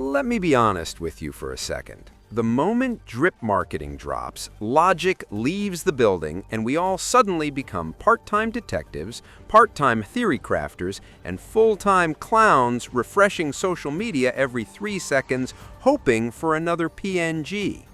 Let me be honest with you for a second. The moment drip marketing drops, logic leaves the building and we all suddenly become part-time detectives, part-time theory crafters, and full-time clowns refreshing social media every 3 seconds, hoping for another PNG.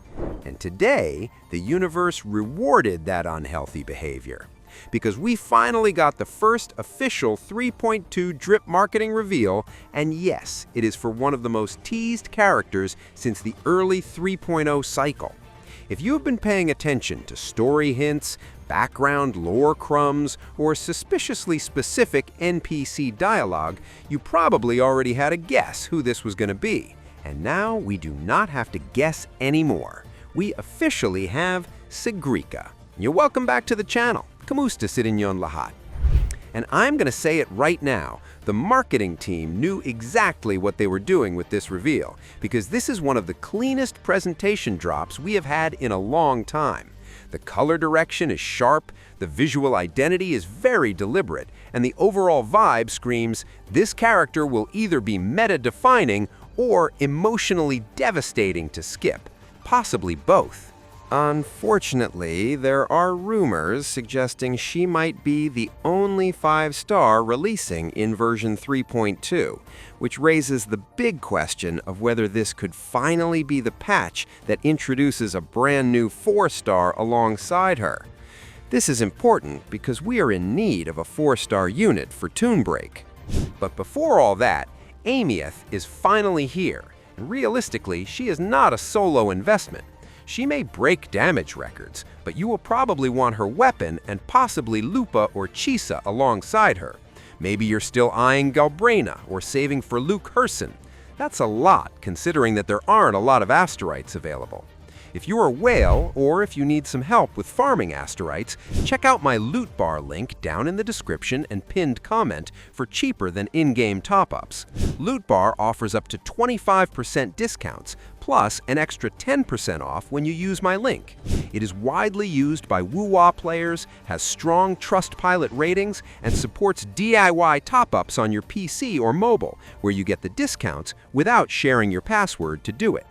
And today, the universe rewarded that unhealthy behavior. Because we finally got the first official 3.2 drip marketing reveal, and yes, it is for one of the most teased characters since the early 3.0 cycle. If you have been paying attention to story hints, background lore crumbs, or suspiciously specific NPC dialogue, you probably already had a guess who this was going to be. And now we do not have to guess anymore. We officially have Segrika. You're welcome back to the channel. Kamusta sa inyong lahat. And I'm going to say it right now, the marketing team knew exactly what they were doing with this reveal, because this is one of the cleanest presentation drops we have had in a long time. The color direction is sharp, the visual identity is very deliberate, and the overall vibe screams, this character will either be meta-defining or emotionally devastating to skip, possibly both. Unfortunately, there are rumors suggesting she might be the only 5-star releasing in version 3.2, which raises the big question of whether this could finally be the patch that introduces a brand new 4-star alongside her. This is important because we are in need of a 4-star unit for Toon Break. But before all that, Amieth is finally here, and realistically, she is not a solo investment. She may break damage records, but you will probably want her weapon and possibly Lupa or Chisa alongside her. Maybe you're still eyeing Galbraina or saving for Luke Herson. That's a lot, considering that there aren't a lot of Asterites available. If you're a whale, or if you need some help with farming Asterites, check out my loot bar link down in the description and pinned comment for cheaper than in-game top-ups. Loot bar offers up to 25% discounts, plus an extra 10% off when you use my link. It is widely used by wuwa players, has strong Trustpilot ratings, and supports DIY top-ups on your PC or mobile, where you get the discounts without sharing your password to do it.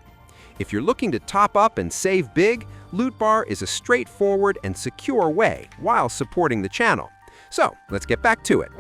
If you're looking to top up and save big, Loot Bar is a straightforward and secure way while supporting the channel. So, let's get back to it.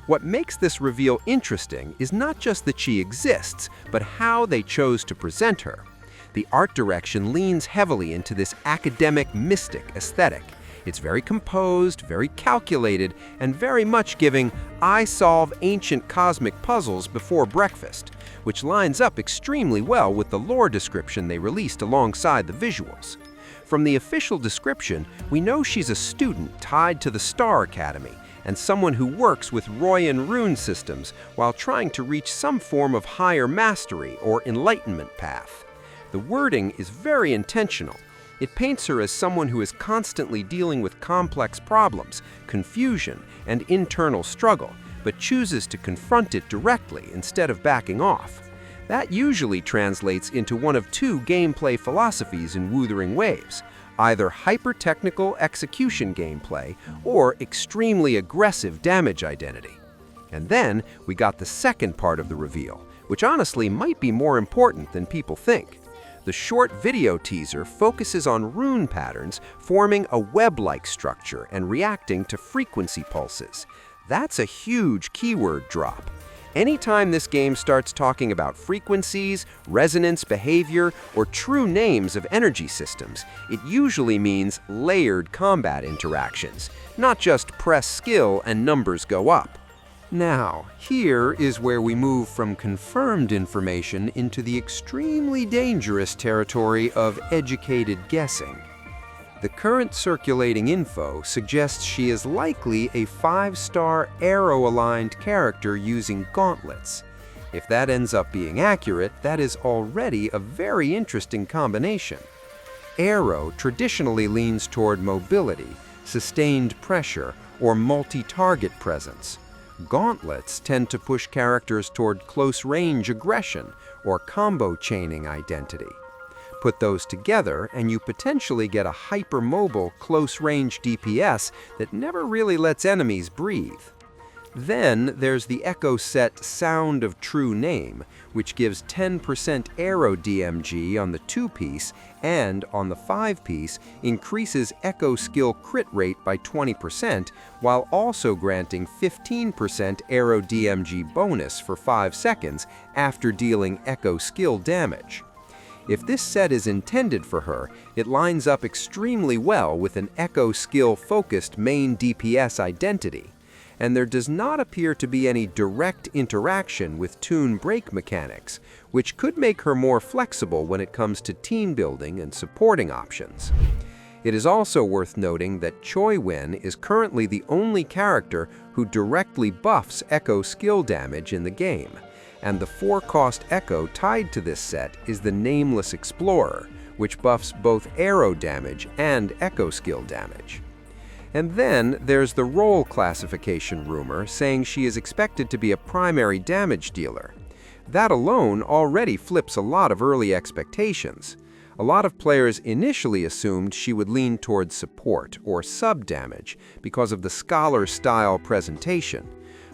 What makes this reveal interesting is not just that she exists, but how they chose to present her. The art direction leans heavily into this academic, mystic aesthetic. It's very composed, very calculated, and very much giving I solve ancient cosmic puzzles before breakfast, which lines up extremely well with the lore description they released alongside the visuals. From the official description, we know she's a student tied to the Star Academy and someone who works with Royan rune systems while trying to reach some form of higher mastery or enlightenment path. The wording is very intentional. It paints her as someone who is constantly dealing with complex problems, confusion, and internal struggle, but chooses to confront it directly instead of backing off. That usually translates into one of two gameplay philosophies in Wuthering Waves, either hyper-technical execution gameplay or extremely aggressive damage identity. And then we got the second part of the reveal, which honestly might be more important than people think. The short video teaser focuses on rune patterns forming a web-like structure and reacting to frequency pulses. That's a huge keyword drop. Anytime this game starts talking about frequencies, resonance behavior, or true names of energy systems, it usually means layered combat interactions, not just press skill and numbers go up. Now, here is where we move from confirmed information into the extremely dangerous territory of educated guessing. The current circulating info suggests she is likely a 5-star arrow-aligned character using gauntlets. If that ends up being accurate, that is already a very interesting combination. Arrow traditionally leans toward mobility, sustained pressure, or multi-target presence. Gauntlets tend to push characters toward close-range aggression or combo chaining identity. Put those together and you potentially get a hypermobile close-range DPS that never really lets enemies breathe. Then there's the Echo set Sound of True Name, which gives 10% Aero DMG on the 2-piece and, on the 5-piece, increases Echo skill crit rate by 20%, while also granting 15% Aero DMG bonus for 5 seconds after dealing Echo skill damage. If this set is intended for her, it lines up extremely well with an Echo skill-focused main DPS identity, and there does not appear to be any direct interaction with toon break mechanics, which could make her more flexible when it comes to team building and supporting options. It is also worth noting that Choi Wen is currently the only character who directly buffs Echo skill damage in the game, and the 4-cost Echo tied to this set is the Nameless Explorer, which buffs both arrow damage and Echo skill damage. And then there's the role classification rumor saying she is expected to be a primary damage dealer. That alone already flips a lot of early expectations. A lot of players initially assumed she would lean towards support or sub-damage because of the scholar-style presentation.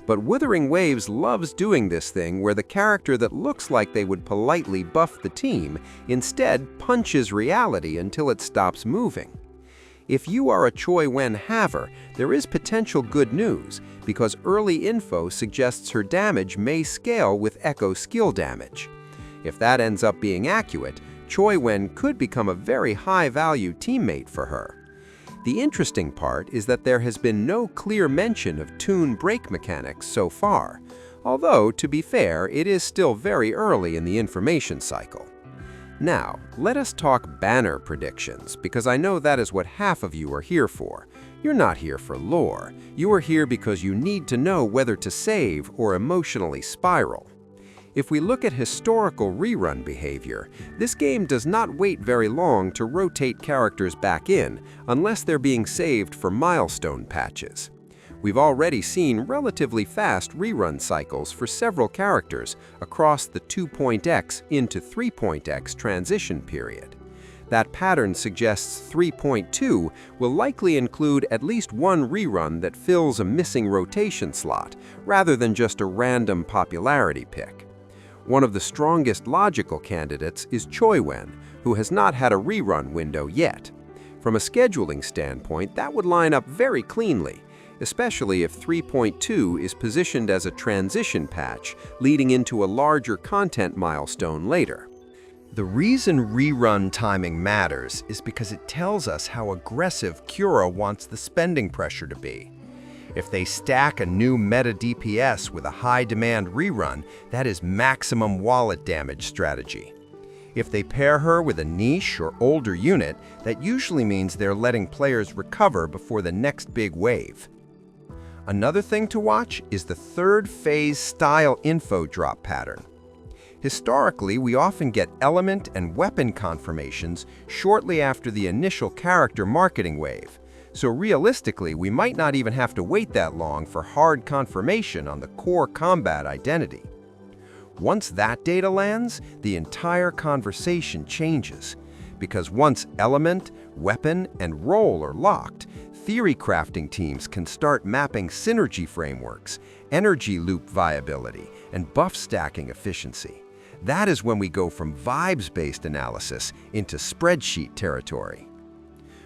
But Wuthering Waves loves doing this thing where the character that looks like they would politely buff the team instead punches reality until it stops moving. If you are a Choi Wen haver, there is potential good news, because early info suggests her damage may scale with Echo skill damage. If that ends up being accurate, Choi Wen could become a very high-value teammate for her. The interesting part is that there has been no clear mention of toon break mechanics so far, although, to be fair, it is still very early in the information cycle. Now, let us talk banner predictions, because I know that is what half of you are here for. You're not here for lore. You are here because you need to know whether to save or emotionally spiral. If we look at historical rerun behavior, this game does not wait very long to rotate characters back in, unless they're being saved for milestone patches. We've already seen relatively fast rerun cycles for several characters across the 2.x into 3.x transition period. That pattern suggests 3.2 will likely include at least one rerun that fills a missing rotation slot, rather than just a random popularity pick. One of the strongest logical candidates is Choi Wen, who has not had a rerun window yet. From a scheduling standpoint, that would line up very cleanly, especially if 3.2 is positioned as a transition patch leading into a larger content milestone later. The reason rerun timing matters is because it tells us how aggressive Cura wants the spending pressure to be. If they stack a new meta DPS with a high-demand rerun, that is maximum wallet damage strategy. If they pair her with a niche or older unit, that usually means they're letting players recover before the next big wave. Another thing to watch is the third phase style info drop pattern. Historically, we often get element and weapon confirmations shortly after the initial character marketing wave, so realistically, we might not even have to wait that long for hard confirmation on the core combat identity. Once that data lands, the entire conversation changes, because once element, weapon, and role are locked, theory crafting teams can start mapping synergy frameworks, energy loop viability, and buff stacking efficiency. That is when we go from vibes-based analysis into spreadsheet territory.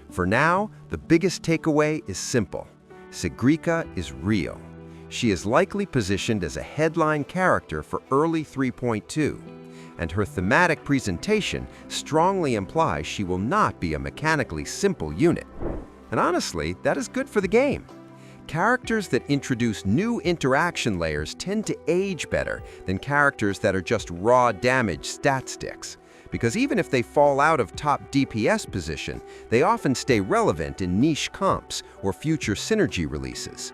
For now, the biggest takeaway is simple. Segrika is real. She is likely positioned as a headline character for early 3.2, and her thematic presentation strongly implies she will not be a mechanically simple unit. And honestly, that is good for the game. Characters that introduce new interaction layers tend to age better than characters that are just raw damage stat sticks, because even if they fall out of top DPS position, they often stay relevant in niche comps or future synergy releases.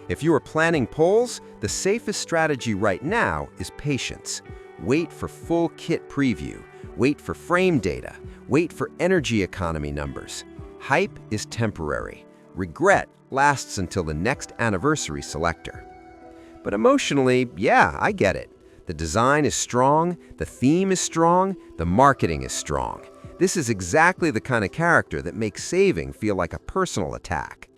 If you are planning polls, the safest strategy right now is patience. Wait for full kit preview, wait for frame data, wait for energy economy numbers. Hype is temporary. Regret lasts until the next anniversary selector. But emotionally, yeah, I get it. The design is strong, the theme is strong, the marketing is strong. This is exactly the kind of character that makes saving feel like a personal attack.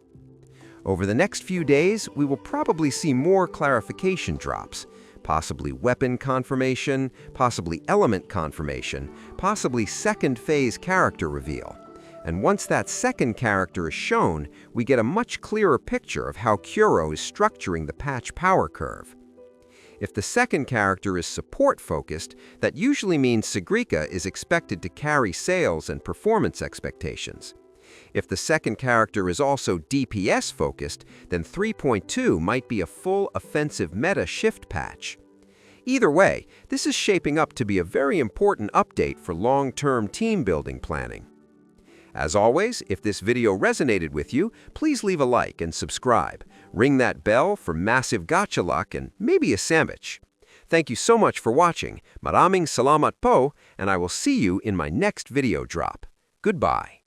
Over the next few days, we will probably see more clarification drops, possibly weapon confirmation, possibly element confirmation, possibly second phase character reveal. And once that second character is shown, we get a much clearer picture of how Kuro is structuring the patch power curve. If the second character is support-focused, that usually means Segrika is expected to carry sales and performance expectations. If the second character is also DPS-focused, then 3.2 might be a full offensive meta shift patch. Either way, this is shaping up to be a very important update for long-term team-building planning. As always, if this video resonated with you, please leave a like and subscribe. Ring that bell for massive gacha luck and maybe a sandwich. Thank you so much for watching. Maraming salamat po, and I will see you in my next video drop. Goodbye.